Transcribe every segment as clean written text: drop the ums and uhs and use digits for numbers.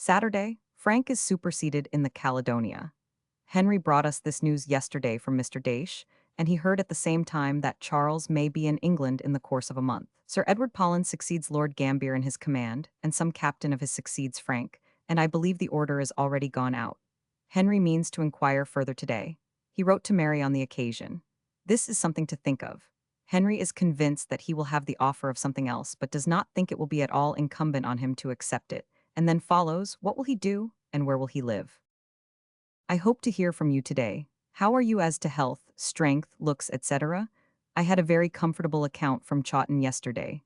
Saturday, Frank is superseded in the Caledonia. Henry brought us this news yesterday from Mr. Daysh, and he heard at the same time that Charles may be in England in the course of a month. Sir Edward Pollen succeeds Lord Gambier in his command, and some captain of his succeeds Frank, and I believe the order is already gone out. Henry means to inquire further today. He wrote to Mary on the occasion. This is something to think of. Henry is convinced that he will have the offer of something else, but does not think it will be at all incumbent on him to accept it, and then follows, what will he do, and where will he live? I hope to hear from you today. How are you as to health, strength, looks, etc.? I had a very comfortable account from Chawton yesterday.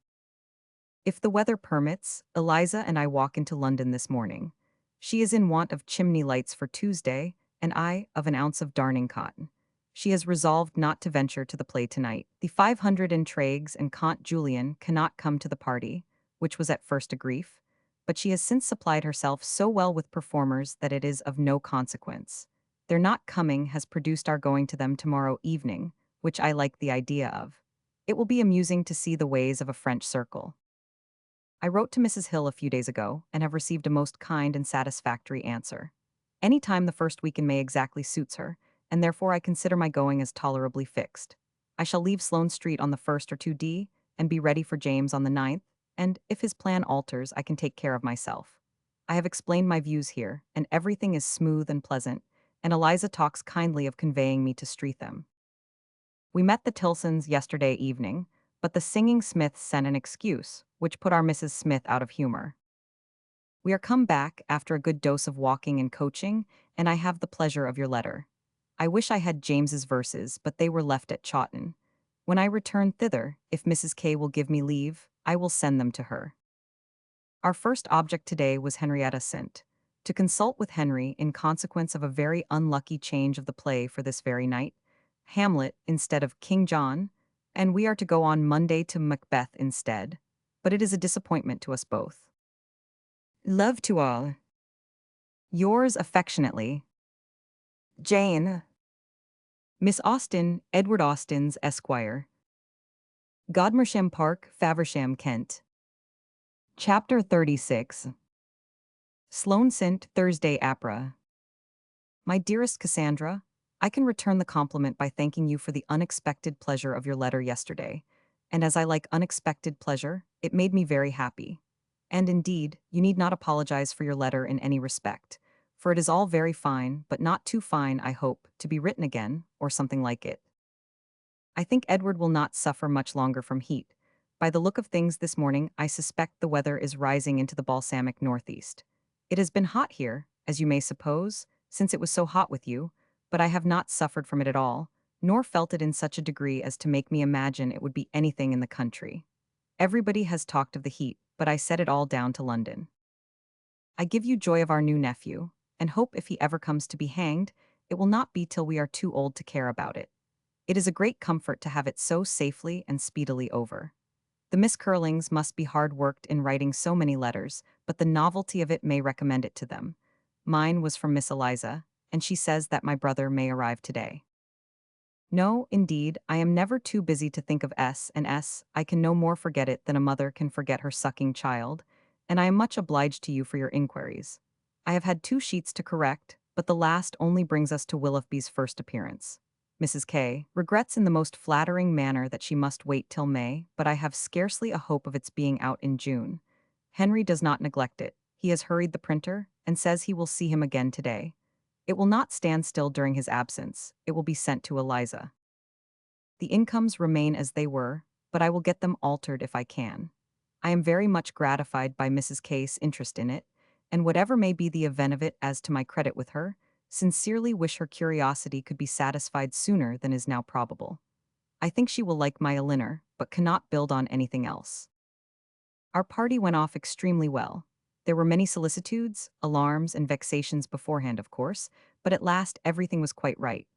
If the weather permits, Eliza and I walk into London this morning. She is in want of chimney lights for Tuesday, and I of an ounce of darning cotton. She has resolved not to venture to the play tonight. The 500 Traggs and Count Julian cannot come to the party, which was at first a grief, but she has since supplied herself so well with performers that it is of no consequence. Their not coming has produced our going to them tomorrow evening, which I like the idea of. It will be amusing to see the ways of a French circle. I wrote to Mrs. Hill a few days ago and have received a most kind and satisfactory answer. Any time the first week in May exactly suits her, and therefore I consider my going as tolerably fixed. I shall leave Sloane Street on the 1st or 2D and be ready for James on the 9th, and if his plan alters, I can take care of myself. I have explained my views here, and everything is smooth and pleasant, and Eliza talks kindly of conveying me to Streatham. We met the Tilsons yesterday evening, but the singing Smiths sent an excuse, which put our Mrs. Smith out of humor. We are come back after a good dose of walking and coaching, and I have the pleasure of your letter. I wish I had James's verses, but they were left at Chawton. When I return thither, if Mrs. K will give me leave, I will send them to her. Our first object today was Henrietta sent to consult with Henry in consequence of a very unlucky change of the play for this very night, Hamlet instead of King John, and we are to go on Monday to Macbeth instead, but it is a disappointment to us both. Love to all. Yours affectionately, Jane. Miss Austen, Edward Austen's Esquire. Godmersham Park, Faversham, Kent. Chapter 36. Sloane St. Thursday Apra. My dearest Cassandra, I can return the compliment by thanking you for the unexpected pleasure of your letter yesterday, and as I like unexpected pleasure, it made me very happy. And indeed, you need not apologize for your letter in any respect, for it is all very fine, but not too fine, I hope, to be written again, or something like it. I think Edward will not suffer much longer from heat. By the look of things this morning, I suspect the weather is rising into the balsamic northeast. It has been hot here, as you may suppose, since it was so hot with you, but I have not suffered from it at all, nor felt it in such a degree as to make me imagine it would be anything in the country. Everybody has talked of the heat, but I set it all down to London. I give you joy of our new nephew, and hope if he ever comes to be hanged, it will not be till we are too old to care about it. It is a great comfort to have it so safely and speedily over. The Miss Curlings must be hard worked in writing so many letters, but the novelty of it may recommend it to them. Mine was from Miss Eliza, and she says that my brother may arrive today. No, indeed, I am never too busy to think of S, and S, I can no more forget it than a mother can forget her sucking child, and I am much obliged to you for your inquiries. I have had 2 sheets to correct, but the last only brings us to Willoughby's first appearance. Mrs. K. regrets in the most flattering manner that she must wait till May, but I have scarcely a hope of its being out in June. Henry does not neglect it. He has hurried the printer, and says he will see him again today. It will not stand still during his absence. It will be sent to Eliza. The incomes remain as they were, but I will get them altered if I can. I am very much gratified by Mrs. K.'s interest in it, and whatever may be the event of it as to my credit with her, sincerely wish her curiosity could be satisfied sooner than is now probable. I think she will like my Elinor, but cannot build on anything else. Our party went off extremely well. There were many solicitudes, alarms, and vexations beforehand, of course, but at last everything was quite right.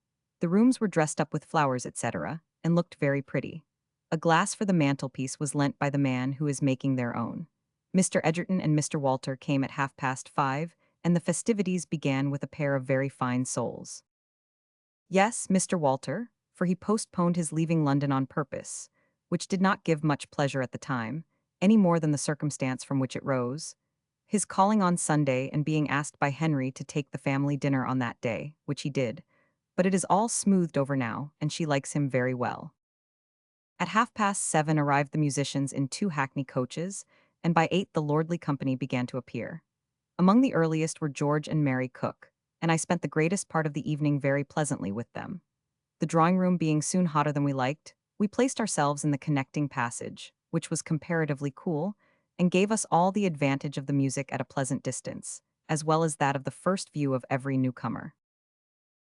The rooms were dressed up with flowers, etc., and looked very pretty. A glass for the mantelpiece was lent by the man who is making their own. Mr. Edgerton and Mr. Walter came at 5:30, and the festivities began with a pair of very fine souls. Yes, Mr. Walter, for he postponed his leaving London on purpose, which did not give much pleasure at the time, any more than the circumstance from which it rose. His calling on Sunday and being asked by Henry to take the family dinner on that day, which he did, but it is all smoothed over now, and she likes him very well. At 7:30 arrived the musicians in 2 hackney coaches, and by 8 the lordly company began to appear. Among the earliest were George and Mary Cook, and I spent the greatest part of the evening very pleasantly with them. The drawing-room being soon hotter than we liked, we placed ourselves in the connecting passage, which was comparatively cool, and gave us all the advantage of the music at a pleasant distance, as well as that of the first view of every newcomer.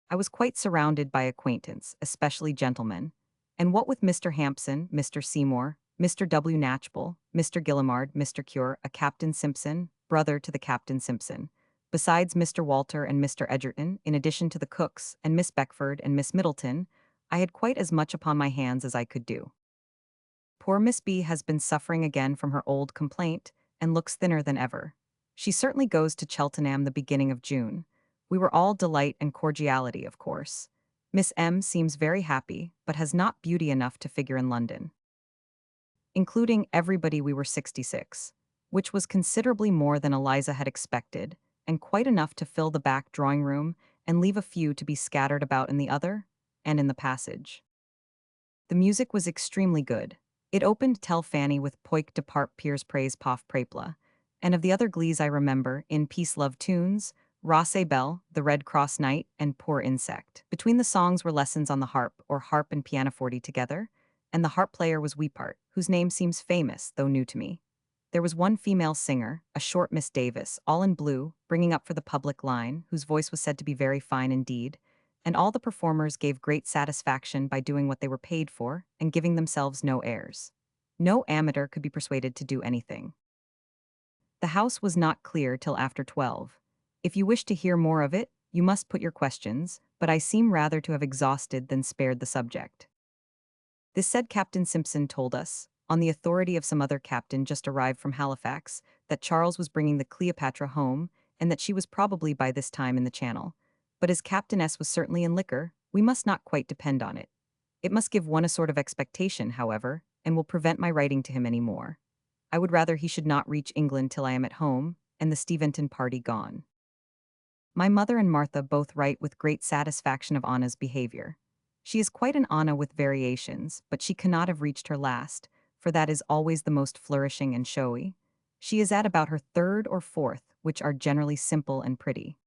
I was quite surrounded by acquaintance, especially gentlemen, and what with Mr. Hampson, Mr. Seymour, Mr. W. Knatchbull, Mr. Gillimard, Mr. Cure, a Captain Simpson, brother to the Captain Simpson, besides Mr. Walter and Mr. Edgerton, in addition to the cooks, and Miss Beckford and Miss Middleton, I had quite as much upon my hands as I could do. Poor Miss B has been suffering again from her old complaint, and looks thinner than ever. She certainly goes to Cheltenham the beginning of June. We were all delight and cordiality, of course. Miss M seems very happy, but has not beauty enough to figure in London. Including everybody, we were 66, which was considerably more than Eliza had expected, and quite enough to fill the back drawing-room and leave a few to be scattered about in the other, and in the passage. The music was extremely good. It opened Tell Fanny with Poik depart Piers Praise Pof Prapla, and of the other glees I remember, In Peace Love Tunes, Rosse Bell, The Red Cross Knight, and Poor Insect. Between the songs were lessons on the harp, or harp and pianoforte together, and the harp player was Weepart, whose name seems famous, though new to me. There was one female singer, a short Miss Davis, all in blue, bringing up for the public line, whose voice was said to be very fine indeed, and all the performers gave great satisfaction by doing what they were paid for and giving themselves no airs. No amateur could be persuaded to do anything. The house was not clear till after 12. If you wish to hear more of it, you must put your questions, but I seem rather to have exhausted than spared the subject. This said Captain Simpson told us, on the authority of some other captain just arrived from Halifax, that Charles was bringing the Cleopatra home, and that she was probably by this time in the Channel. But as Captain S was certainly in liquor, we must not quite depend on it. It must give one a sort of expectation, however, and will prevent my writing to him any more. I would rather he should not reach England till I am at home, and the Steventon party gone. My mother and Martha both write with great satisfaction of Anna's behavior. She is quite an Anna with variations, but she cannot have reached her last, for that is always the most flourishing and showy. She is at about her third or fourth, which are generally simple and pretty.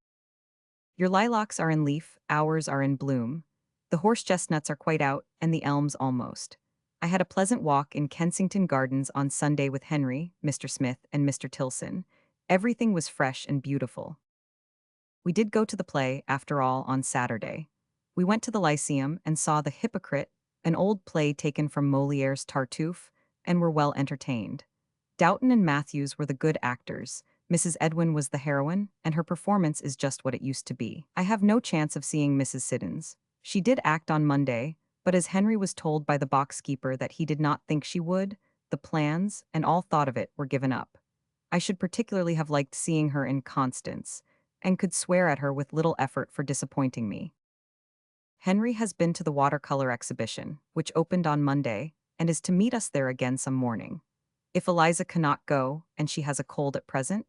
Your lilacs are in leaf, ours are in bloom. The horse chestnuts are quite out, and the elms almost. I had a pleasant walk in Kensington Gardens on Sunday with Henry, Mr. Smith, and Mr. Tilson. Everything was fresh and beautiful. We did go to the play, after all, on Saturday. We went to the Lyceum and saw The Hypocrite, an old play taken from Molière's Tartuffe, and were well entertained. Doughton and Matthews were the good actors. Mrs. Edwin was the heroine, and her performance is just what it used to be. I have no chance of seeing Mrs. Siddons. She did act on Monday, but as Henry was told by the box-keeper that he did not think she would, the plans, and all thought of it, were given up. I should particularly have liked seeing her in Constance, and could swear at her with little effort for disappointing me. Henry has been to the watercolor exhibition, which opened on Monday, and is to meet us there again some morning. If Eliza cannot go, and she has a cold at present,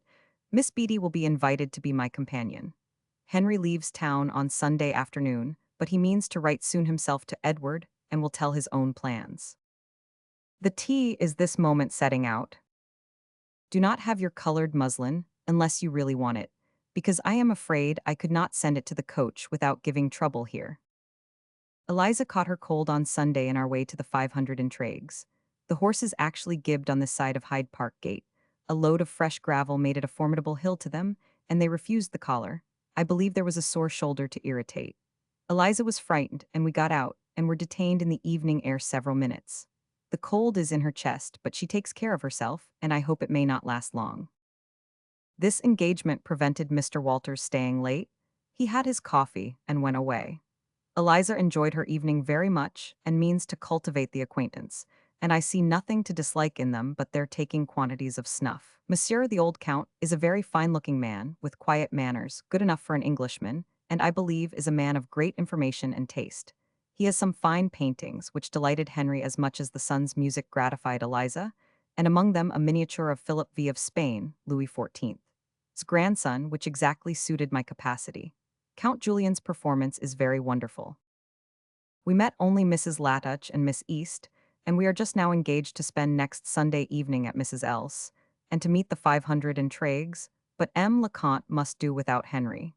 Miss Beatty will be invited to be my companion. Henry leaves town on Sunday afternoon, but he means to write soon himself to Edward, and will tell his own plans. The tea is this moment setting out. Do not have your colored muslin, unless you really want it, because I am afraid I could not send it to the coach without giving trouble here. Eliza caught her cold on Sunday in our way to the 500 in Triggs. The horses actually gibbed on this side of Hyde Park Gate. A load of fresh gravel made it a formidable hill to them, and they refused the collar. I believe there was a sore shoulder to irritate. Eliza was frightened, and we got out, and were detained in the evening air several minutes. The cold is in her chest, but she takes care of herself, and I hope it may not last long. This engagement prevented Mr. Walter's staying late. He had his coffee and went away. Eliza enjoyed her evening very much and means to cultivate the acquaintance, and I see nothing to dislike in them but their taking quantities of snuff. Monsieur the old Count is a very fine-looking man, with quiet manners, good enough for an Englishman, and I believe is a man of great information and taste. He has some fine paintings, which delighted Henry as much as the son's music gratified Eliza, and among them a miniature of Philip V of Spain, Louis XIV. grandson, which exactly suited my capacity. Count Julian's performance is very wonderful. We met only Mrs. Latouch and Miss East, and we are just now engaged to spend next Sunday evening at Mrs. Else, and to meet the 500 in Triggs, but M. Leconte must do without Henry.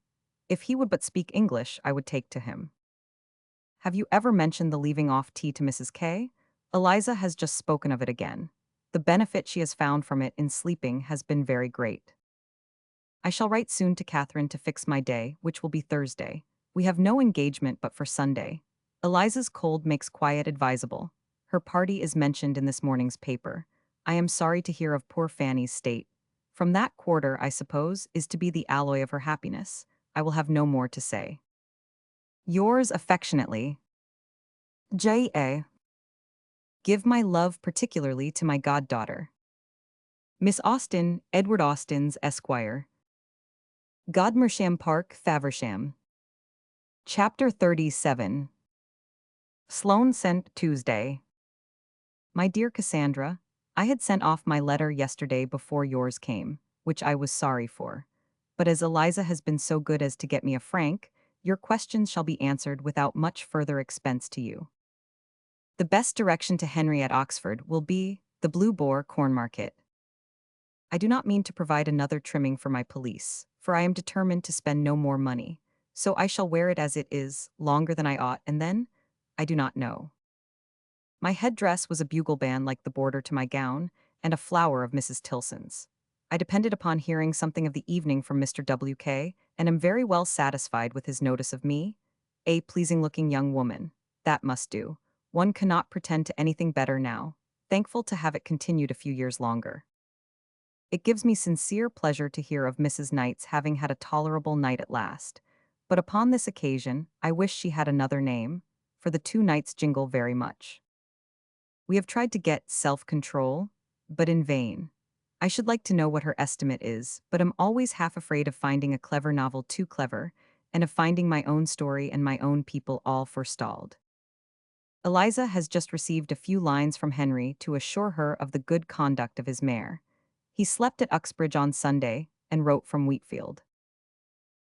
If he would but speak English, I would take to him. Have you ever mentioned the leaving off tea to Mrs. K? Eliza has just spoken of it again. The benefit she has found from it in sleeping has been very great. I shall write soon to Catherine to fix my day, which will be Thursday. We have no engagement but for Sunday. Eliza's cold makes quiet advisable. Her party is mentioned in this morning's paper. I am sorry to hear of poor Fanny's state. From that quarter, I suppose, is to be the alloy of her happiness. I will have no more to say. Yours affectionately, J.A. Give my love particularly to my goddaughter, Miss Austen, Edward Austen's Esquire. Godmersham Park, Faversham. Chapter 37. Sloane sent Tuesday. My dear Cassandra, I had sent off my letter yesterday before yours came, which I was sorry for. But as Eliza has been so good as to get me a frank, your questions shall be answered without much further expense to you. The best direction to Henry at Oxford will be the Blue Boar Corn Market. I do not mean to provide another trimming for my pelisse, for I am determined to spend no more money, so I shall wear it as it is, longer than I ought, and then, I do not know. My headdress was a bugle band like the border to my gown, and a flower of Mrs. Tilson's. I depended upon hearing something of the evening from Mr. W.K., and am very well satisfied with his notice of me. A pleasing-looking young woman. That must do. One cannot pretend to anything better now, thankful to have it continued a few years longer. It gives me sincere pleasure to hear of Mrs. Knight's having had a tolerable night at last, but upon this occasion I wish she had another name, for the two nights jingle very much. We have tried to get self-control, but in vain. I should like to know what her estimate is, but am always half afraid of finding a clever novel too clever, and of finding my own story and my own people all forestalled. Eliza has just received a few lines from Henry to assure her of the good conduct of his mare. He slept at Uxbridge on Sunday, and wrote from Wheatfield.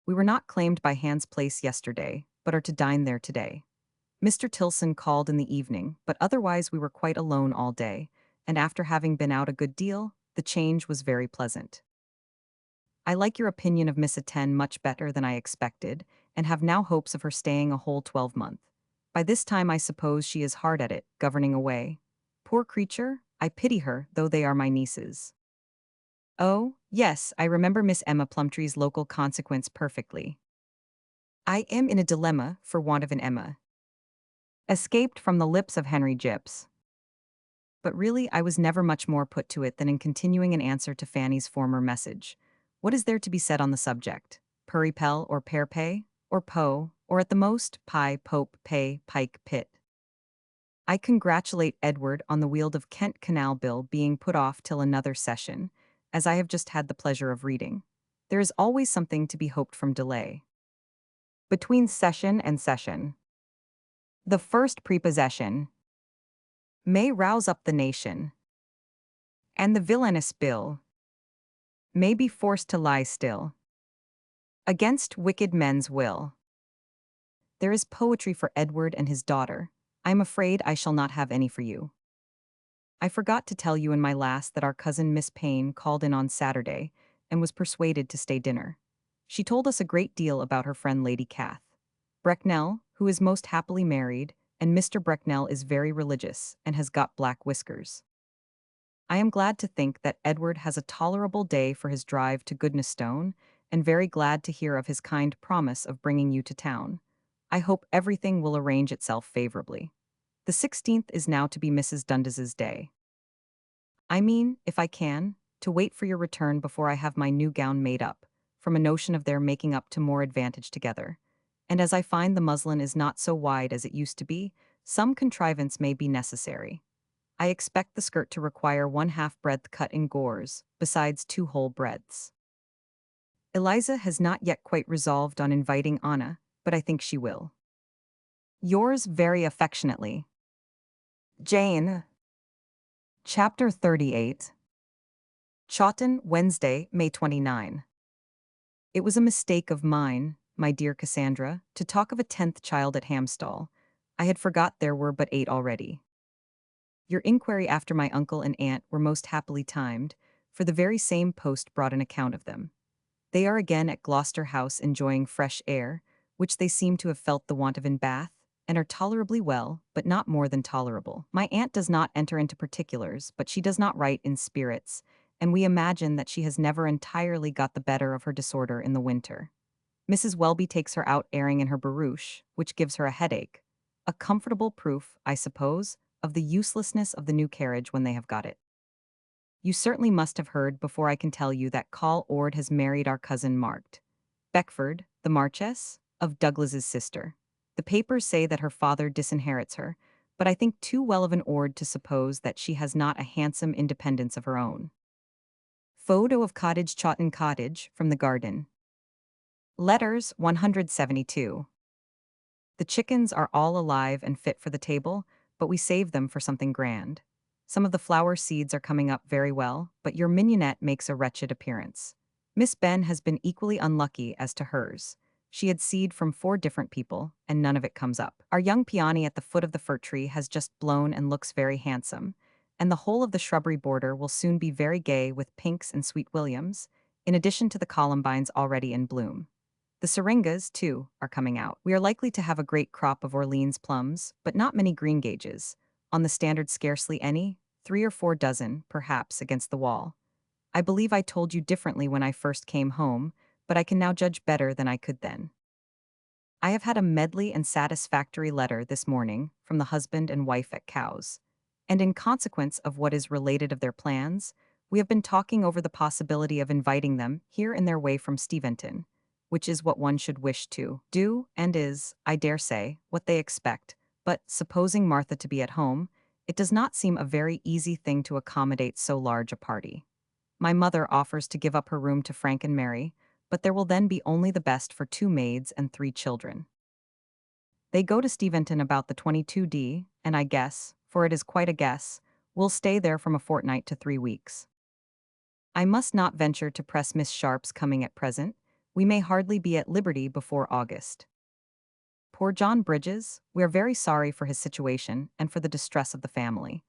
We were not claimed by Hans Place yesterday, but are to dine there today. Mr. Tilson called in the evening, but otherwise we were quite alone all day, and after having been out a good deal, the change was very pleasant. I like your opinion of Miss Aten much better than I expected, and have now hopes of her staying a whole 12-month. By this time I suppose she is hard at it, governing away. Poor creature, I pity her, though they are my nieces. Oh, yes, I remember Miss Emma Plumtree's local consequence perfectly. I am in a dilemma for want of an Emma. Escaped from the lips of Henry Gips. But really I was never much more put to it than in continuing an answer to Fanny's former message. What is there to be said on the subject? Purry-pell or pear-pay? Or Poe, or at the most, pie, pope, pay, pike, pit. I congratulate Edward on the Weald of Kent Canal Bill being put off till another session, as I have just had the pleasure of reading. There is always something to be hoped from delay. Between session and session. The first prepossession may rouse up the nation, and the villainous bill may be forced to lie still against wicked men's will. There is poetry for Edward and his daughter. I am afraid I shall not have any for you. I forgot to tell you in my last that our cousin Miss Payne called in on Saturday and was persuaded to stay dinner. She told us a great deal about her friend Lady Cath Brecknell, who is most happily married, and Mr. Brecknell is very religious and has got black whiskers. I am glad to think that Edward has a tolerable day for his drive to Goodnestone, and very glad to hear of his kind promise of bringing you to town. I hope everything will arrange itself favorably. The 16th is now to be Mrs. Dundas's day. I mean, if I can, to wait for your return before I have my new gown made up, from a notion of their making up to more advantage together. And as I find the muslin is not so wide as it used to be, some contrivance may be necessary. I expect the skirt to require 1/2 breadth cut in gores, besides 2 whole breadths. Eliza has not yet quite resolved on inviting Anna, but I think she will. Yours very affectionately, Jane. Chapter 38. Chawton, Wednesday, May 29. It was a mistake of mine, my dear Cassandra, to talk of a 10th child at Hamstall. I had forgot there were but 8 already. Your inquiry after my uncle and aunt were most happily timed, for the very same post brought an account of them. They are again at Gloucester House enjoying fresh air, which they seem to have felt the want of in Bath, and are tolerably well, but not more than tolerable. My aunt does not enter into particulars, but she does not write in spirits, and we imagine that she has never entirely got the better of her disorder in the winter. Mrs. Welby takes her out airing in her barouche, which gives her a headache. A comfortable proof, I suppose, of the uselessness of the new carriage when they have got it. You certainly must have heard before I can tell you that Call Ord has married our cousin Marked Beckford, the Marchess, of Douglas's sister. The papers say that her father disinherits her, but I think too well of an Ord to suppose that she has not a handsome independence of her own. Photo of Cottage Chawton Cottage from the garden. Letters 172. The chickens are all alive and fit for the table, but we save them for something grand. Some of the flower seeds are coming up very well, but your mignonette makes a wretched appearance. Miss Ben has been equally unlucky as to hers. She had seed from 4 different people, and none of it comes up. Our young peony at the foot of the fir tree has just blown and looks very handsome, and the whole of the shrubbery border will soon be very gay with pinks and sweet williams, in addition to the columbines already in bloom. The syringas, too, are coming out. We are likely to have a great crop of Orleans plums, but not many greengages. On the standard scarcely any, 3 or 4 dozen, perhaps, against the wall. I believe I told you differently when I first came home, but I can now judge better than I could then. I have had a medley and satisfactory letter this morning from the husband and wife at Cowes, and in consequence of what is related of their plans, we have been talking over the possibility of inviting them here in their way from Steventon, which is what one should wish to do, and is, I dare say, what they expect, but, supposing Martha to be at home, it does not seem a very easy thing to accommodate so large a party. My mother offers to give up her room to Frank and Mary, but there will then be only the best for 2 maids and 3 children. They go to Steventon about the 22d, and I guess, for it is quite a guess, will stay there from a fortnight to 3 weeks. I must not venture to press Miss Sharp's coming at present. We may hardly be at liberty before August. Poor John Bridges, we are very sorry for his situation and for the distress of the family.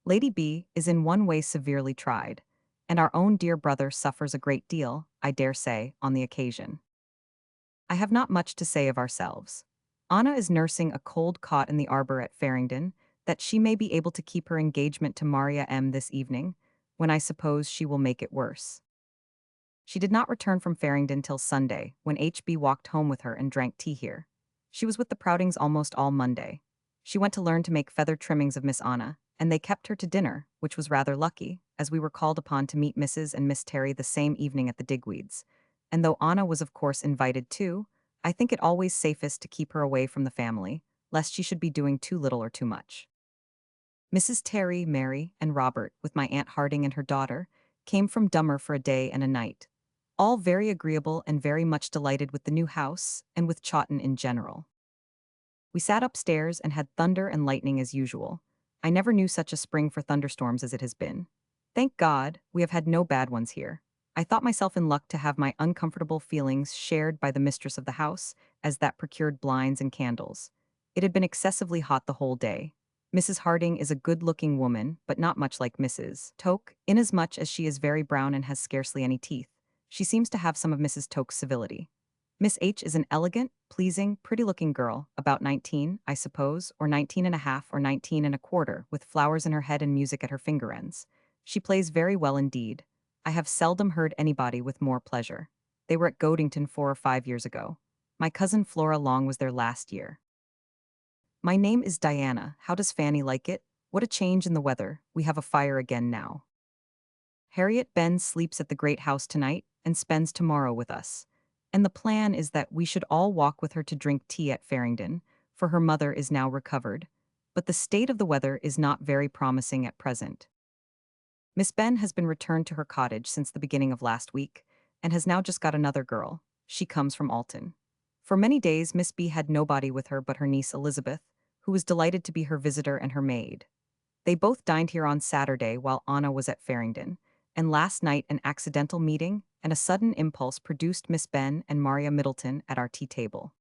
Lady B is in one way severely tried, and our own dear brother suffers a great deal, I dare say, on the occasion. I have not much to say of ourselves. Anna is nursing a cold caught in the arbor at Farringdon, that she may be able to keep her engagement to Maria M. this evening, when I suppose she will make it worse. She did not return from Farringdon till Sunday, when H.B. walked home with her and drank tea here. She was with the Proudings almost all Monday. She went to learn to make feather trimmings of Miss Anna, and they kept her to dinner, which was rather lucky, as we were called upon to meet Mrs. and Miss Terry the same evening at the Digweeds. And though Anna was of course invited too, I think it always safest to keep her away from the family, lest she should be doing too little or too much. Mrs. Terry, Mary, and Robert, with my Aunt Harding and her daughter, came from Dummer for a day and a night. All very agreeable and very much delighted with the new house, and with Chawton in general. We sat upstairs and had thunder and lightning as usual. I never knew such a spring for thunderstorms as it has been. Thank God, we have had no bad ones here. I thought myself in luck to have my uncomfortable feelings shared by the mistress of the house, as that procured blinds and candles. It had been excessively hot the whole day. Mrs. Harding is a good-looking woman, but not much like Mrs. Toke, inasmuch as she is very brown and has scarcely any teeth. She seems to have some of Mrs. Toke's civility. Miss H is an elegant, pleasing, pretty-looking girl, about 19, I suppose, or 19 and a half or 19 and a quarter, with flowers in her head and music at her finger ends. She plays very well indeed. I have seldom heard anybody with more pleasure. They were at Godington 4 or 5 years ago. My cousin Flora Long was there last year. My name is Diana. How does Fanny like it? What a change in the weather. We have a fire again now. Harriet Ben sleeps at the great house tonight and spends tomorrow with us. And the plan is that we should all walk with her to drink tea at Farringdon, for her mother is now recovered. But the state of the weather is not very promising at present. Miss Ben has been returned to her cottage since the beginning of last week, and has now just got another girl. She comes from Alton. For many days Miss B had nobody with her but her niece Elizabeth, who was delighted to be her visitor and her maid. They both dined here on Saturday while Anna was at Farringdon, and last night an accidental meeting and a sudden impulse produced Miss Ben and Maria Middleton at our tea table.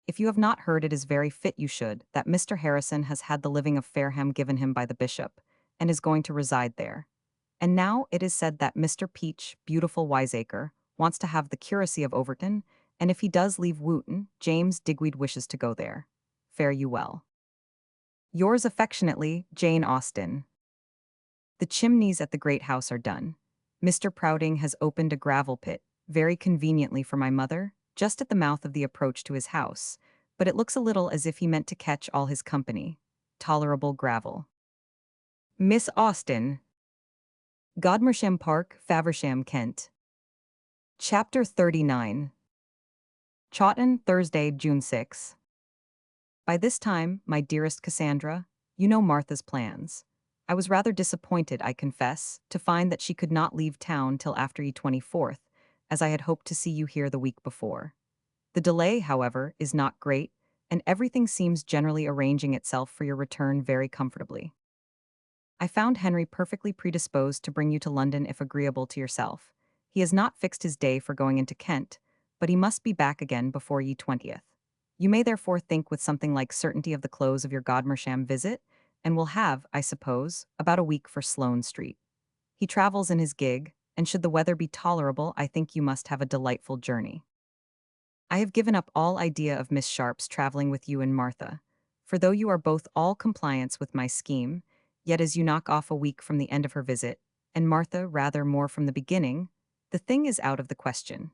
If you have not heard, it is very fit you should, that Mr. Harrison has had the living of Fareham given him by the bishop, and is going to reside there. And now it is said that Mr. Peach, beautiful Wiseacre, wants to have the curacy of Overton, and if he does leave Wooton, James Digweed wishes to go there. Fare you well. Yours affectionately, Jane Austen. The chimneys at the great house are done. Mr. Prouting has opened a gravel pit, very conveniently for my mother, just at the mouth of the approach to his house, but it looks a little as if he meant to catch all his company. Tolerable gravel. Miss Austen. Godmersham Park, Faversham, Kent. Chapter 39. Chawton, Thursday, June 6. By this time, my dearest Cassandra, you know Martha's plans. I was rather disappointed, I confess, to find that she could not leave town till after E24th, as I had hoped to see you here the week before. The delay, however, is not great, and everything seems generally arranging itself for your return very comfortably. I found Henry perfectly predisposed to bring you to London if agreeable to yourself. He has not fixed his day for going into Kent, but he must be back again before ye 20th. You may therefore think with something like certainty of the close of your Godmersham visit, and will have, I suppose, about a week for Sloane Street. He travels in his gig, and should the weather be tolerable, I think you must have a delightful journey. I have given up all idea of Miss Sharp's traveling with you and Martha, for though you are both all compliance with my scheme, yet as you knock off a week from the end of her visit, and Martha rather more from the beginning, the thing is out of the question.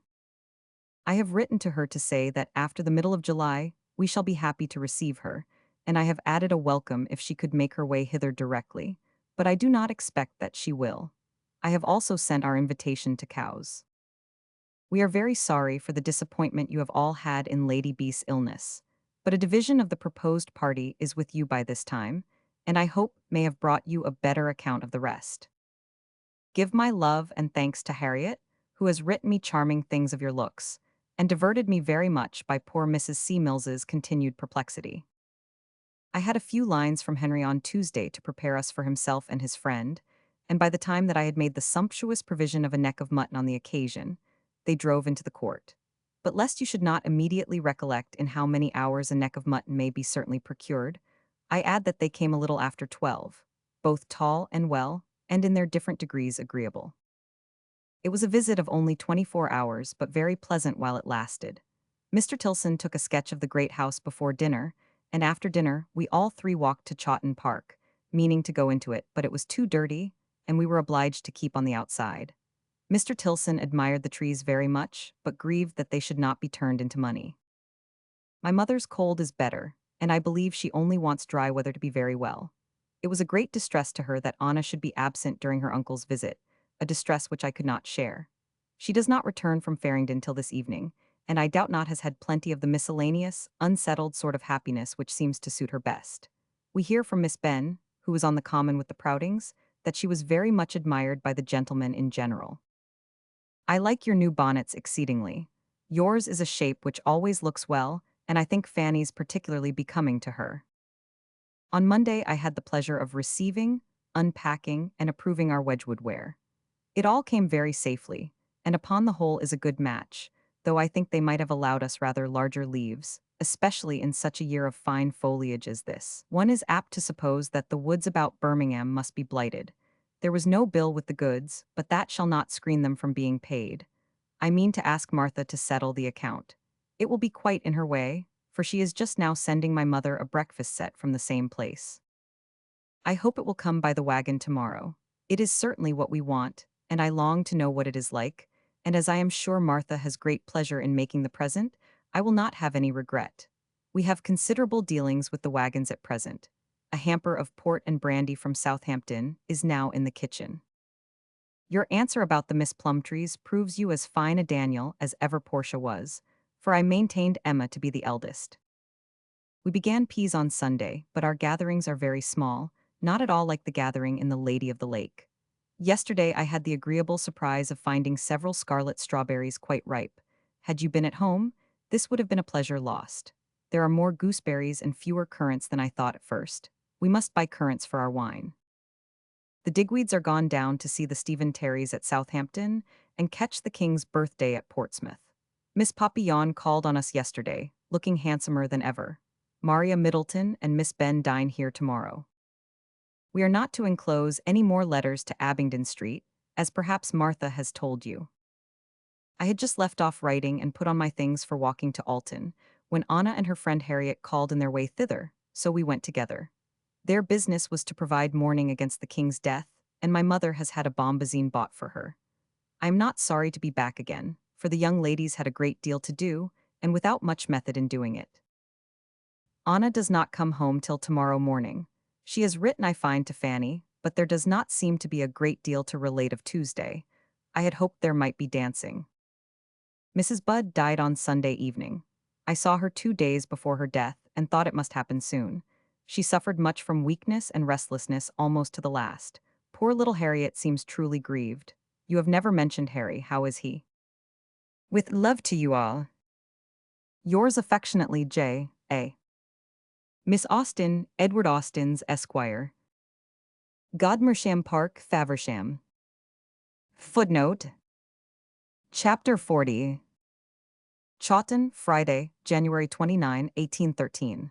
I have written to her to say that after the middle of July, we shall be happy to receive her, and I have added a welcome if she could make her way hither directly, but I do not expect that she will. I have also sent our invitation to Cowes. We are very sorry for the disappointment you have all had in Lady B.'s illness, but a division of the proposed party is with you by this time, and I hope may have brought you a better account of the rest. Give my love and thanks to Harriet, who has written me charming things of your looks, and diverted me very much by poor Mrs. C. Mills's continued perplexity. I had a few lines from Henry on Tuesday to prepare us for himself and his friend, and by the time that I had made the sumptuous provision of a neck of mutton on the occasion, they drove into the court. But lest you should not immediately recollect in how many hours a neck of mutton may be certainly procured, I add that they came a little after 12, both tall and well, and in their different degrees agreeable. It was a visit of only 24 hours, but very pleasant while it lasted. Mr. Tilson took a sketch of the great house before dinner, and after dinner we all three walked to Chawton Park, meaning to go into it, but it was too dirty, and we were obliged to keep on the outside. Mr. Tilson admired the trees very much, but grieved that they should not be turned into money. My mother's cold is better, and I believe she only wants dry weather to be very well. It was a great distress to her that Anna should be absent during her uncle's visit, a distress which I could not share. She does not return from Farringdon till this evening, and I doubt not has had plenty of the miscellaneous, unsettled sort of happiness which seems to suit her best. We hear from Miss Ben, who was on the common with the Proutings, that she was very much admired by the gentlemen in general. I like your new bonnets exceedingly. Yours is a shape which always looks well, and I think Fanny's particularly becoming to her. On Monday I had the pleasure of receiving, unpacking, and approving our Wedgwood ware. It all came very safely, and upon the whole is a good match, though I think they might have allowed us rather larger leaves, especially in such a year of fine foliage as this. One is apt to suppose that the woods about Birmingham must be blighted. There was no bill with the goods, but that shall not screen them from being paid. I mean to ask Martha to settle the account. It will be quite in her way, for she is just now sending my mother a breakfast set from the same place. I hope it will come by the wagon tomorrow. It is certainly what we want, and I long to know what it is like, and as I am sure Martha has great pleasure in making the present, I will not have any regret. We have considerable dealings with the wagons at present. A hamper of port and brandy from Southampton is now in the kitchen. Your answer about the Miss Plumtrees proves you as fine a Daniel as ever Portia was, for I maintained Emma to be the eldest. We began peas on Sunday, but our gatherings are very small, not at all like the gathering in the Lady of the Lake. Yesterday I had the agreeable surprise of finding several scarlet strawberries quite ripe. Had you been at home, this would have been a pleasure lost. There are more gooseberries and fewer currants than I thought at first. We must buy currants for our wine. The Digweeds are gone down to see the Stephen Terrys at Southampton and catch the King's birthday at Portsmouth. Miss Papillon called on us yesterday, looking handsomer than ever. Maria Middleton and Miss Ben dine here tomorrow. We are not to enclose any more letters to Abingdon Street, as perhaps Martha has told you. I had just left off writing and put on my things for walking to Alton, when Anna and her friend Harriet called in their way thither, so we went together. Their business was to provide mourning against the King's death, and my mother has had a bombazine bought for her. I am not sorry to be back again, for the young ladies had a great deal to do, and without much method in doing it. Anna does not come home till tomorrow morning. She has written, I find, to Fanny, but there does not seem to be a great deal to relate of Tuesday. I had hoped there might be dancing. Mrs. Budd died on Sunday evening. I saw her 2 days before her death and thought it must happen soon. She suffered much from weakness and restlessness almost to the last. Poor little Harriet seems truly grieved. You have never mentioned Harry. How is he? With love to you all. Yours affectionately, J. A. Miss Austen, Edward Austen's Esquire. Godmersham Park, Faversham. Footnote. Chapter 40. Chawton, Friday, January 29, 1813.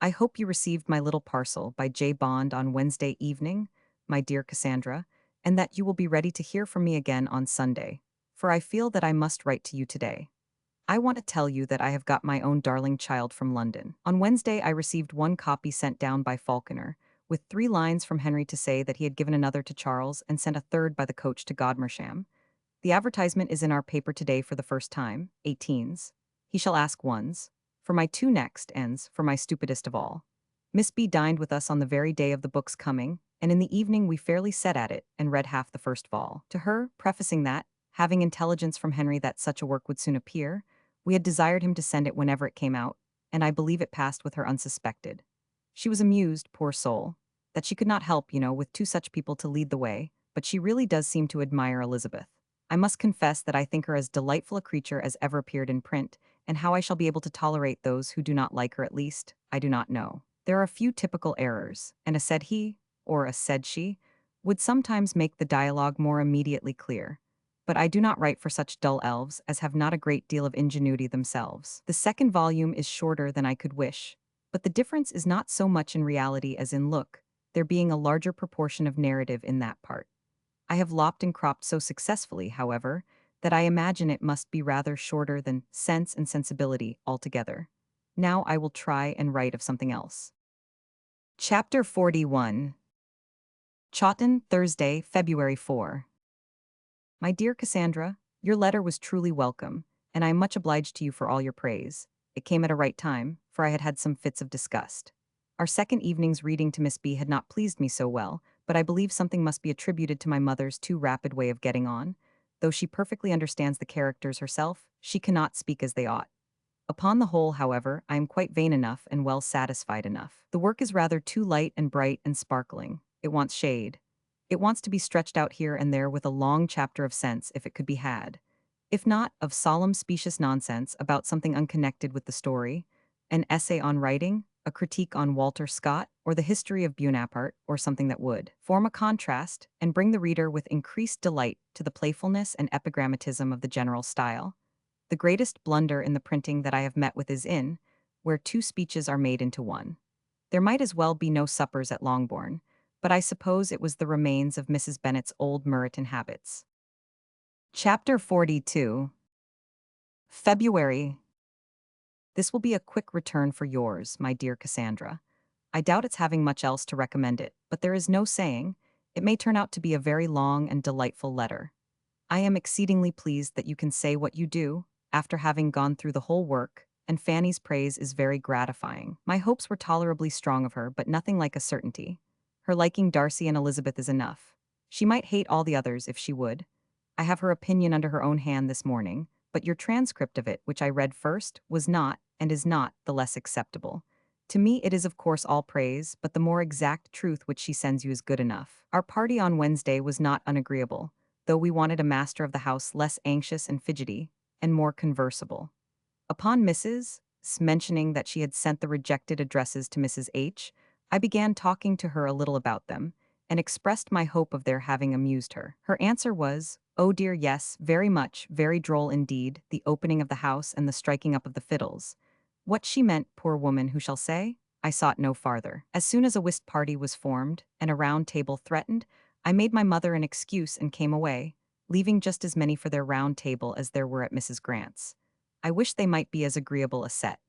I hope you received my little parcel by J. Bond on Wednesday evening, my dear Cassandra, and that you will be ready to hear from me again on Sunday, for I feel that I must write to you today. I want to tell you that I have got my own darling child from London. On Wednesday I received one copy sent down by Falconer, with 3 lines from Henry to say that he had given another to Charles and sent a third by the coach to Godmersham. The advertisement is in our paper today for the first time, 18s. He shall ask ones. For my 2 next ends, for my stupidest of all. Miss B dined with us on the very day of the book's coming, and in the evening we fairly set at it and read half the first vol. To her, prefacing that, having intelligence from Henry that such a work would soon appear, we had desired him to send it whenever it came out, and I believe it passed with her unsuspected. She was amused, poor soul, that she could not help, with 2 such people to lead the way, but she really does seem to admire Elizabeth. I must confess that I think her as delightful a creature as ever appeared in print, and how I shall be able to tolerate those who do not like her at least, I do not know. There are a few typical errors, and a said he, or a said she, would sometimes make the dialogue more immediately clear. But I do not write for such dull elves as have not a great deal of ingenuity themselves. The second volume is shorter than I could wish, but the difference is not so much in reality as in look, there being a larger proportion of narrative in that part. I have lopped and cropped so successfully, however, that I imagine it must be rather shorter than Sense and Sensibility altogether. Now I will try and write of something else. Chapter 41. Chawton, Thursday, February 4. My dear Cassandra, your letter was truly welcome, and I am much obliged to you for all your praise. It came at a right time, for I had had some fits of disgust. Our second evening's reading to Miss B had not pleased me so well, but I believe something must be attributed to my mother's too rapid way of getting on. Though she perfectly understands the characters herself, she cannot speak as they ought. Upon the whole, however, I am quite vain enough and well satisfied enough. The work is rather too light and bright and sparkling. It wants shade. It wants to be stretched out here and there with a long chapter of sense if it could be had. If not, of solemn specious nonsense about something unconnected with the story, an essay on writing, a critique on Walter Scott, or the history of Bonaparte, or something that would form a contrast and bring the reader with increased delight to the playfulness and epigrammatism of the general style. The greatest blunder in the printing that I have met with is in, where 2 speeches are made into one. There might as well be no suppers at Longbourn, but I suppose it was the remains of Mrs. Bennet's old Muritan habits. Chapter 42. February. This will be a quick return for yours, my dear Cassandra. I doubt its having much else to recommend it, but there is no saying. It may turn out to be a very long and delightful letter. I am exceedingly pleased that you can say what you do, after having gone through the whole work, and Fanny's praise is very gratifying. My hopes were tolerably strong of her, but nothing like a certainty. Her liking Darcy and Elizabeth is enough. She might hate all the others if she would. I have her opinion under her own hand this morning, but your transcript of it, which I read first, was not, and is not, the less acceptable. To me it is of course all praise, but the more exact truth which she sends you is good enough. Our party on Wednesday was not unagreeable, though we wanted a master of the house less anxious and fidgety, and more conversable. Upon Mrs. 's mentioning that she had sent the rejected addresses to Mrs. H., I began talking to her a little about them, and expressed my hope of their having amused her. Her answer was, "Oh dear, yes, very much, very droll indeed, the opening of the house and the striking up of the fiddles." What she meant, poor woman, who shall say? I sought no farther. As soon as a whist party was formed, and a round table threatened, I made my mother an excuse and came away, leaving just as many for their round table as there were at Mrs. Grant's. I wish they might be as agreeable a set.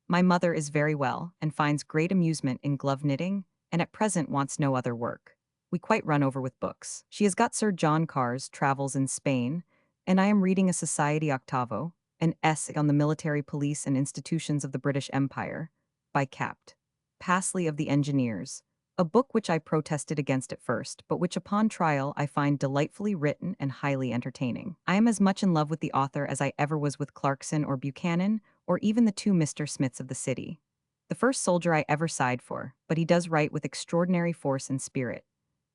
My mother is very well, and finds great amusement in glove knitting, and at present wants no other work. We quite run over with books. She has got Sir John Carr's Travels in Spain, and I am reading a Society octavo, an essay on the military police and institutions of the British Empire, by Capt. Pasley of the Engineers, a book which I protested against at first, but which upon trial I find delightfully written and highly entertaining. I am as much in love with the author as I ever was with Clarkson or Buchanan, or even the two Mr. Smiths of the city. The first soldier I ever sighed for, but he does write with extraordinary force and spirit.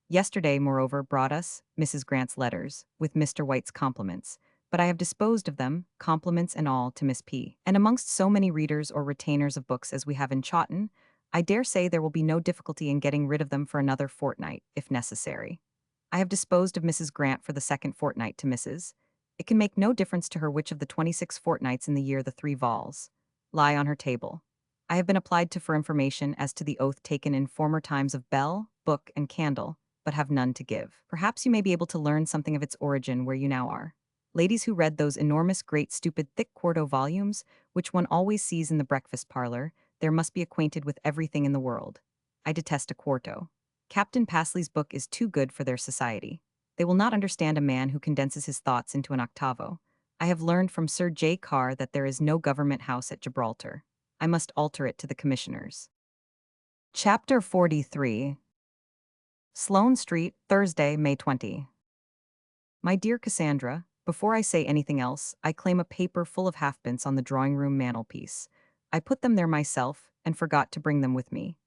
Yesterday, moreover, brought us Mrs. Grant's letters, with Mr. White's compliments, but I have disposed of them, compliments and all, to Miss P. And amongst so many readers or retainers of books as we have in Chawton, I dare say there will be no difficulty in getting rid of them for another fortnight, if necessary. I have disposed of Mrs. Grant for the second fortnight to Mrs. It can make no difference to her which of the 26 fortnights in the year the 3 vols lie on her table. I have been applied to for information as to the oath taken in former times of bell, book, and candle, but have none to give. Perhaps you may be able to learn something of its origin where you now are. Ladies who read those enormous, great, stupid, thick quarto volumes, which one always sees in the breakfast parlor, there must be acquainted with everything in the world. I detest a quarto. Captain Pasley's book is too good for their society. They will not understand a man who condenses his thoughts into an octavo. I have learned from Sir J. Carr that there is no government house at Gibraltar. I must alter it to the commissioners. Chapter 43. Sloane Street, Thursday, May 20. My dear Cassandra, before I say anything else, I claim a paper full of halfpence on the drawing-room mantelpiece. I put them there myself, and forgot to bring them with me.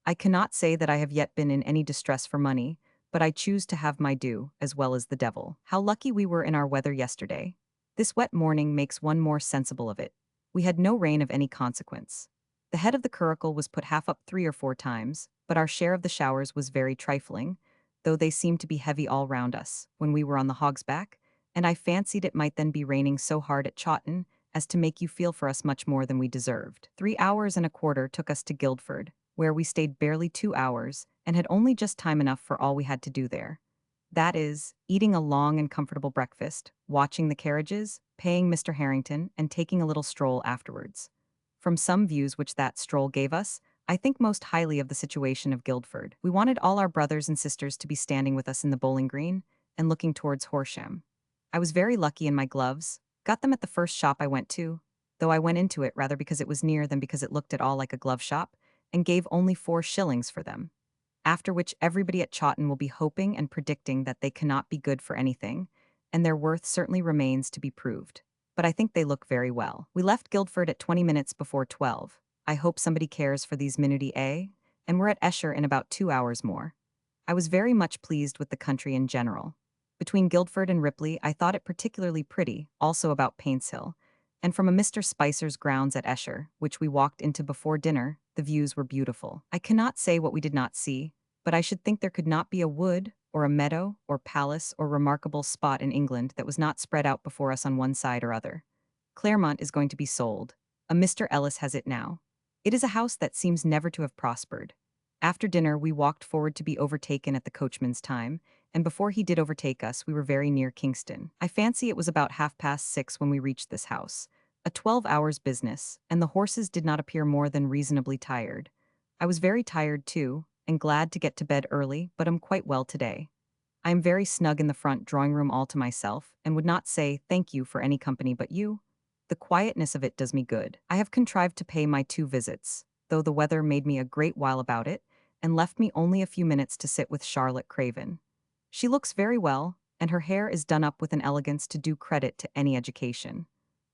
I cannot say that I have yet been in any distress for money, but I choose to have my due, as well as the devil. How lucky we were in our weather yesterday. This wet morning makes one more sensible of it. We had no rain of any consequence. The head of the curricle was put half up 3 or 4 times, but our share of the showers was very trifling, though they seemed to be heavy all round us, when we were on the Hog's Back, and I fancied it might then be raining so hard at Chawton as to make you feel for us much more than we deserved. 3 hours and a quarter took us to Guildford, where we stayed barely 2 hours, and had only just time enough for all we had to do there. That is, eating a long and comfortable breakfast, watching the carriages, paying Mr. Harrington, and taking a little stroll afterwards. From some views which that stroll gave us, I think most highly of the situation of Guildford. We wanted all our brothers and sisters to be standing with us in the bowling green, and looking towards Horsham. I was very lucky in my gloves, got them at the first shop I went to, though I went into it rather because it was near than because it looked at all like a glove shop, and gave only 4 shillings for them. After which everybody at Chawton will be hoping and predicting that they cannot be good for anything, and their worth certainly remains to be proved. But I think they look very well. We left Guildford at 20 minutes before 12. I hope somebody cares for these minutiae, and we're at Esher in about 2 hours more. I was very much pleased with the country in general. Between Guildford and Ripley, I thought it particularly pretty, also about Paintshill, and from a Mr. Spicer's grounds at Esher, which we walked into before dinner, the views were beautiful. I cannot say what we did not see, but I should think there could not be a wood, or a meadow, or palace, or remarkable spot in England that was not spread out before us on one side or other. Claremont is going to be sold. A Mr. Ellis has it now. It is a house that seems never to have prospered. After dinner, we walked forward to be overtaken at the coachman's time, and before he did overtake us, we were very near Kingston. I fancy it was about 6:30 when we reached this house. A 12 hours' business, and the horses did not appear more than reasonably tired. I was very tired too, and glad to get to bed early, but am quite well today. I am very snug in the front drawing-room all to myself, and would not say thank you for any company but you. The quietness of it does me good. I have contrived to pay my 2 visits, though the weather made me a great while about it, and left me only a few minutes to sit with Charlotte Craven. She looks very well, and her hair is done up with an elegance to do credit to any education.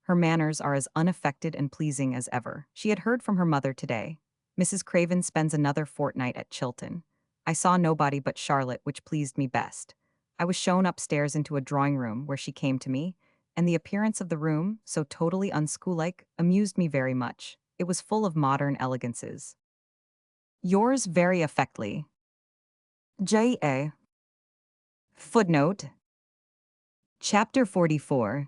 Her manners are as unaffected and pleasing as ever. She had heard from her mother today. Mrs. Craven spends another fortnight at Chilton. I saw nobody but Charlotte, which pleased me best. I was shown upstairs into a drawing-room where she came to me, and the appearance of the room, so totally unschool-like, amused me very much. It was full of modern elegances. Yours very affectly, J.A. Footnote. Chapter 44.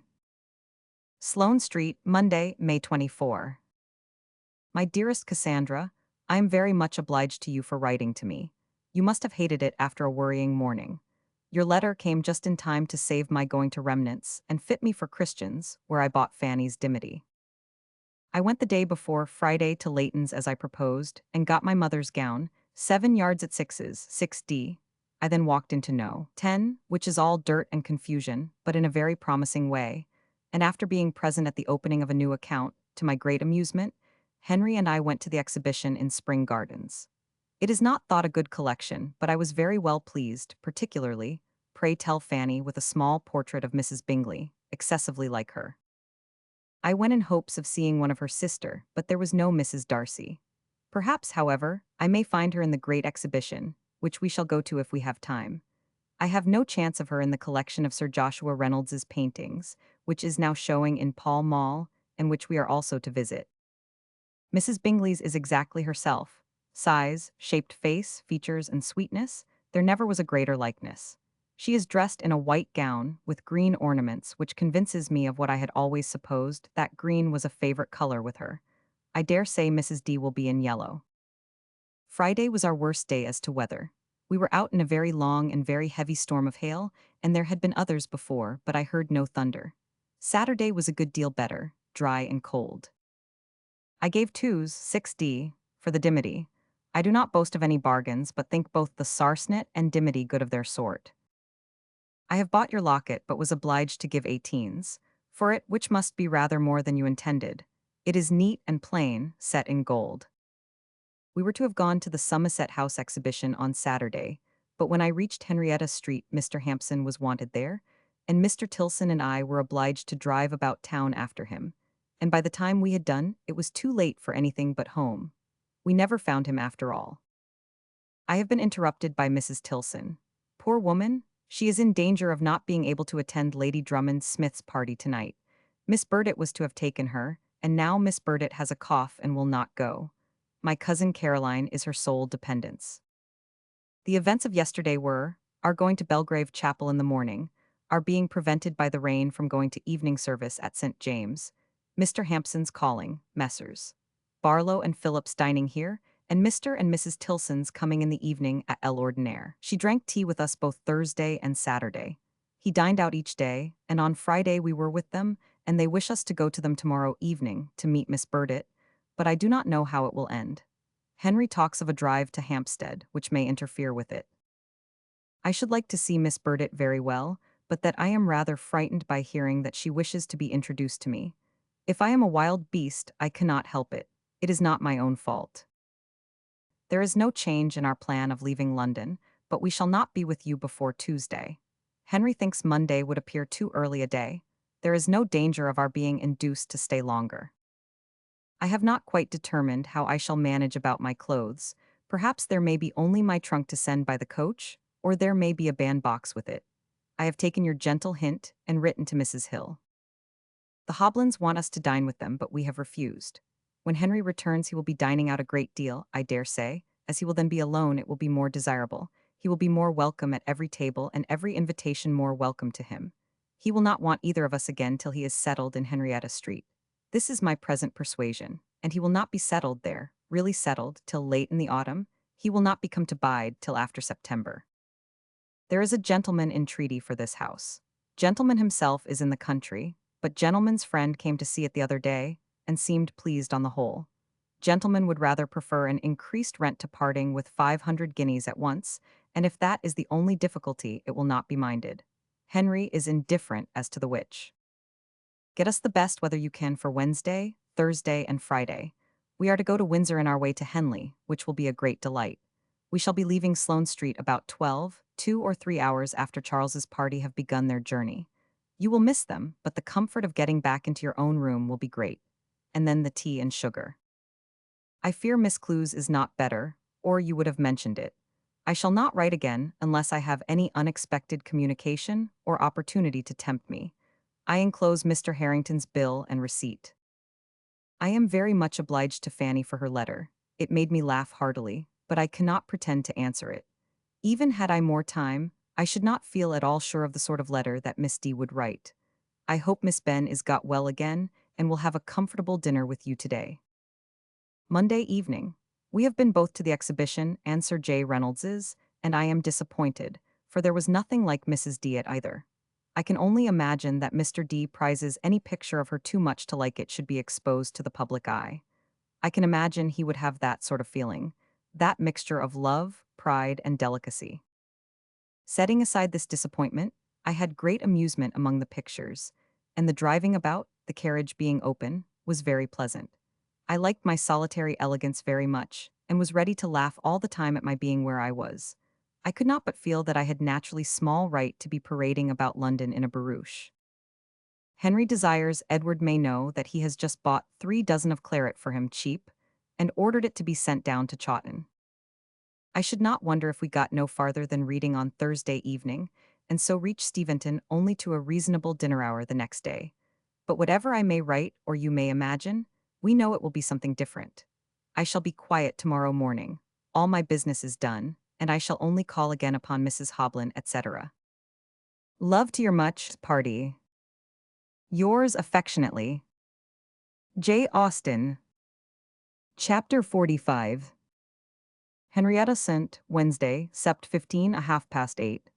Sloane Street, Monday, May 24. My dearest Cassandra, I am very much obliged to you for writing to me. You must have hated it after a worrying morning. Your letter came just in time to save my going to Remnants and fit me for Christians, where I bought Fanny's dimity. I went the day before Friday to Leighton's as I proposed, and got my mother's gown, 7 yards at 6's, 6D. I then walked into No. 10, which is all dirt and confusion, but in a very promising way, and after being present at the opening of a new account, to my great amusement, Henry and I went to the exhibition in Spring Gardens. It is not thought a good collection, but I was very well pleased, particularly, pray tell Fanny, with a small portrait of Mrs. Bingley, excessively like her. I went in hopes of seeing one of her sister, but there was no Mrs. Darcy. Perhaps, however, I may find her in the great exhibition, which we shall go to if we have time. I have no chance of her in the collection of Sir Joshua Reynolds's paintings, which is now showing in Pall Mall, and which we are also to visit. Mrs. Bingley's is exactly herself. Size, shaped face, features, and sweetness, there never was a greater likeness. She is dressed in a white gown, with green ornaments, which convinces me of what I had always supposed, that green was a favorite color with her. I dare say Mrs. D will be in yellow. Friday was our worst day as to weather. We were out in a very long and very heavy storm of hail, and there had been others before, but I heard no thunder. Saturday was a good deal better, dry and cold. I gave 2's, 6D, for the dimity. I do not boast of any bargains, but think both the sarsenet and dimity good of their sort. I have bought your locket, but was obliged to give 18's, for it, which must be rather more than you intended. It is neat and plain, set in gold. We were to have gone to the Somerset House exhibition on Saturday, but when I reached Henrietta Street, Mr. Hampson was wanted there, and Mr. Tilson and I were obliged to drive about town after him, and by the time we had done, it was too late for anything but home. We never found him after all. I have been interrupted by Mrs. Tilson. Poor woman, she is in danger of not being able to attend Lady Drummond Smith's party tonight. Miss Burdett was to have taken her, and now Miss Burdett has a cough and will not go. My cousin Caroline is her sole dependence. The events of yesterday were our going to Belgrave Chapel in the morning, our being prevented by the rain from going to evening service at St. James, Mr. Hampson's calling, Messrs. Barlow and Phillips dining here, and Mr. and Mrs. Tilson's coming in the evening at L'Ordinaire. She drank tea with us both Thursday and Saturday. He dined out each day, and on Friday we were with them, and they wish us to go to them tomorrow evening to meet Miss Burdett, but I do not know how it will end. Henry talks of a drive to Hampstead, which may interfere with it. I should like to see Miss Burdett very well, but that I am rather frightened by hearing that she wishes to be introduced to me. If I am a wild beast, I cannot help it. It is not my own fault. There is no change in our plan of leaving London, but we shall not be with you before Tuesday. Henry thinks Monday would appear too early a day. There is no danger of our being induced to stay longer. I have not quite determined how I shall manage about my clothes. Perhaps there may be only my trunk to send by the coach, or there may be a bandbox with it. I have taken your gentle hint and written to Mrs. Hill. The Hoblins want us to dine with them, but we have refused. When Henry returns, he will be dining out a great deal, I dare say. As he will then be alone, it will be more desirable. He will be more welcome at every table, and every invitation more welcome to him. He will not want either of us again till he is settled in Henrietta Street. This is my present persuasion, and he will not be settled there, really settled, till late in the autumn. He will not become to bide till after September. There is a gentleman in treaty for this house. Gentleman himself is in the country, but gentleman's friend came to see it the other day, and seemed pleased on the whole. Gentleman would rather prefer an increased rent to parting with 500 guineas at once, and if that is the only difficulty, it will not be minded. Henry is indifferent as to the which. Get us the best weather you can for Wednesday, Thursday, and Friday. We are to go to Windsor in our way to Henley, which will be a great delight. We shall be leaving Sloane Street about 12, 2 or 3 hours after Charles's party have begun their journey. You will miss them, but the comfort of getting back into your own room will be great. And then the tea and sugar. I fear Miss Clews is not better, or you would have mentioned it. I shall not write again unless I have any unexpected communication or opportunity to tempt me. I enclose Mr. Harrington's bill and receipt. I am very much obliged to Fanny for her letter. It made me laugh heartily, but I cannot pretend to answer it. Even had I more time, I should not feel at all sure of the sort of letter that Miss D would write. I hope Miss Ben is got well again and will have a comfortable dinner with you today. Monday evening. We have been both to the exhibition and Sir J. Reynolds's, and I am disappointed, for there was nothing like Mrs. D at either. I can only imagine that Mr. D prizes any picture of her too much to like it should be exposed to the public eye. I can imagine he would have that sort of feeling, that mixture of love, pride, and delicacy. Setting aside this disappointment, I had great amusement among the pictures, and the driving about, the carriage being open, was very pleasant. I liked my solitary elegance very much, and was ready to laugh all the time at my being where I was. I could not but feel that I had naturally small right to be parading about London in a barouche. Henry desires Edward may know that he has just bought 3 dozen of claret for him cheap, and ordered it to be sent down to Chawton. I should not wonder if we got no farther than reading on Thursday evening, and so reached Steventon only to a reasonable dinner hour the next day. But whatever I may write or you may imagine, we know it will be something different. I shall be quiet tomorrow morning. All my business is done, and I shall only call again upon Mrs. Hoblin, etc. Love to your much party. Yours affectionately, J. Austen. Chapter 45. Henrietta sent, Wednesday, Sept. 15, a half past 8.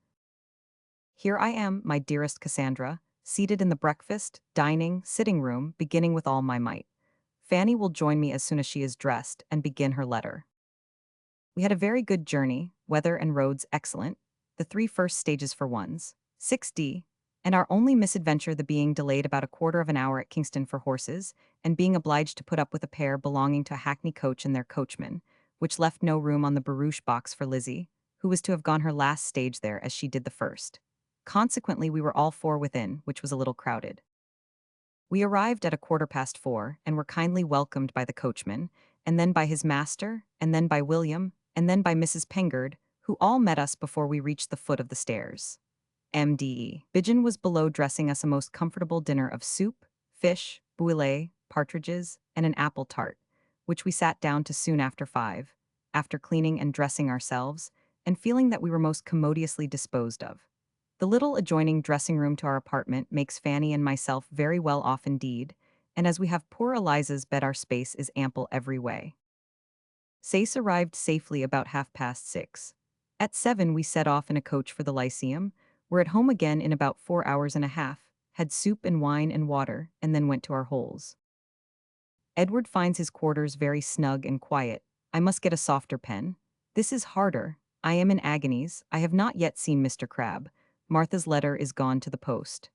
Here I am, my dearest Cassandra, seated in the breakfast, dining, sitting room, beginning with all my might. Fanny will join me as soon as she is dressed and begin her letter. We had a very good journey, weather and roads excellent, the 3 first stages for ones, 6D, and our only misadventure the being delayed about a quarter of an hour at Kingston for horses, and being obliged to put up with a pair belonging to a hackney coach and their coachman, which left no room on the barouche box for Lizzie, who was to have gone her last stage there as she did the first. Consequently, we were all 4 within, which was a little crowded. We arrived at a quarter past 4, and were kindly welcomed by the coachman, and then by his master, and then by William, and then by Mrs. Pengard, who all met us before we reached the foot of the stairs. MDE. Bigeon was below dressing us a most comfortable dinner of soup, fish, bouillet, partridges, and an apple tart, which we sat down to soon after 5, after cleaning and dressing ourselves, and feeling that we were most commodiously disposed of. The little adjoining dressing room to our apartment makes Fanny and myself very well off indeed, and as we have poor Eliza's bed, our space is ample every way. Sayce arrived safely about half past 6. At 7 we set off in a coach for the Lyceum, were at home again in about 4 hours and a half, had soup and wine and water, and then went to our holes. Edward finds his quarters very snug and quiet. I must get a softer pen. This is harder. I am in agonies. I have not yet seen Mr. Crabbe. Martha's letter is gone to the post.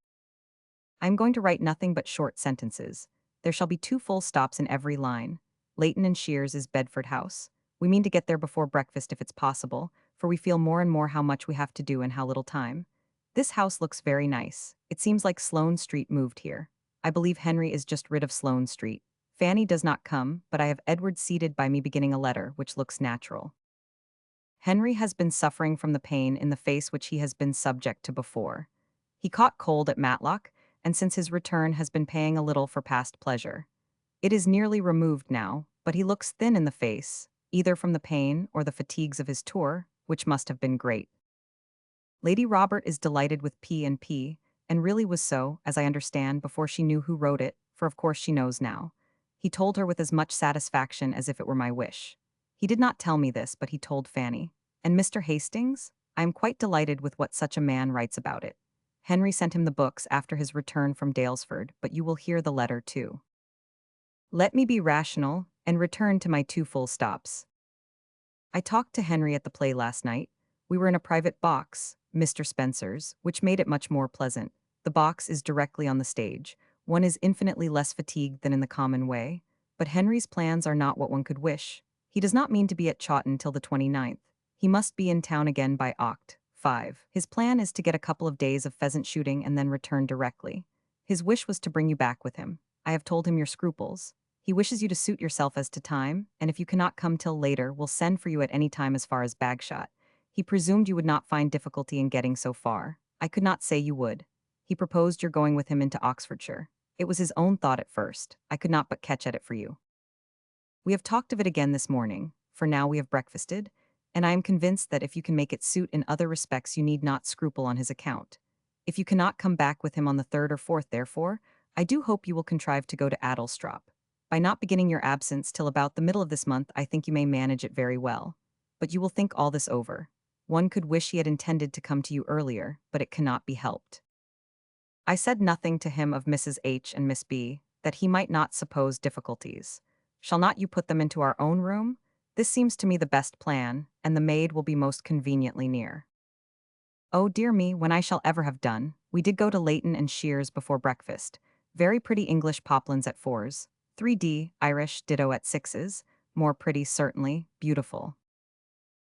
I am going to write nothing but short sentences. There shall be 2 full stops in every line. Leighton and Shears is Bedford House. We mean to get there before breakfast if it's possible, for we feel more and more how much we have to do and how little time. This house looks very nice. It seems like Sloane Street moved here. I believe Henry is just rid of Sloane Street. Fanny does not come, but I have Edward seated by me beginning a letter, which looks natural. Henry has been suffering from the pain in the face which he has been subject to before. He caught cold at Matlock, and since his return has been paying a little for past pleasure. It is nearly removed now, but he looks thin in the face, either from the pain or the fatigues of his tour, which must have been great. Lady Robert is delighted with P, and really was so, as I understand, before she knew who wrote it, for of course she knows now. He told her with as much satisfaction as if it were my wish. He did not tell me this, but he told Fanny. And Mr. Hastings? I am quite delighted with what such a man writes about it. Henry sent him the books after his return from Daylesford, but you will hear the letter too. Let me be rational, and return to my 2 full stops. I talked to Henry at the play last night. We were in a private box, Mr. Spencer's, which made it much more pleasant. The box is directly on the stage. One is infinitely less fatigued than in the common way, but Henry's plans are not what one could wish. He does not mean to be at Chawton till the 29th. He must be in town again by Oct. 5. His plan is to get a couple of days of pheasant shooting and then return directly. His wish was to bring you back with him. I have told him your scruples. He wishes you to suit yourself as to time, and if you cannot come till later, will send for you at any time as far as Bagshot. He presumed you would not find difficulty in getting so far. I could not say you would. He proposed your going with him into Oxfordshire. It was his own thought at first. I could not but catch at it for you. We have talked of it again this morning, for now we have breakfasted, and I am convinced that if you can make it suit in other respects, you need not scruple on his account. If you cannot come back with him on the 3rd or 4th, therefore, I do hope you will contrive to go to Addlestrop. By not beginning your absence till about the middle of this month, I think you may manage it very well. But you will think all this over. One could wish he had intended to come to you earlier, but it cannot be helped. I said nothing to him of Mrs. H. and Miss B., that he might not suppose difficulties. Shall not you put them into our own room? This seems to me the best plan, and the maid will be most conveniently near. Oh dear me, when I shall ever have done. We did go to Leighton and Shears before breakfast. Very pretty English poplins at 4s. 3D, Irish, ditto at 6s. More pretty, certainly, beautiful.